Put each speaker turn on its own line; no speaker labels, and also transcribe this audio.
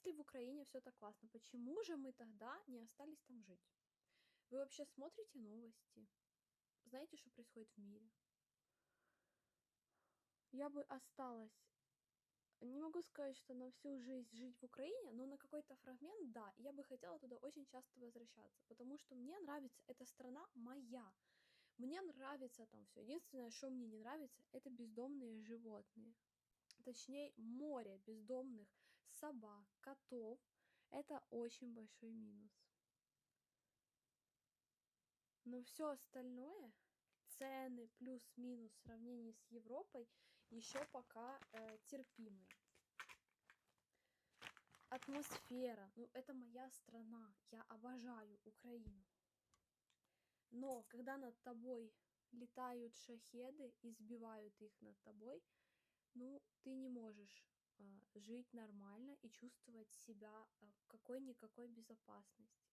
Если в Украине все так классно, почему же мы тогда не остались там жить? Вы вообще смотрите новости? Знаете, что происходит в мире? Я бы осталась, не могу сказать, что на всю жизнь жить в Украине, но на какой-то фрагмент, да. И я бы хотела туда очень часто возвращаться, потому что мне нравится, эта страна моя. Мне нравится там все. Единственное, что мне не нравится, это бездомные животные. Точнее, море бездомных собак, котов. Это очень большой минус. Но все остальное, цены плюс-минус в сравнении с Европой, еще пока терпимые. Атмосфера, ну это моя страна, я обожаю Украину. Но когда над тобой летают шахеды и сбивают их над тобой, ну ты не можешь жить нормально и чувствовать себя в какой-никакой безопасности.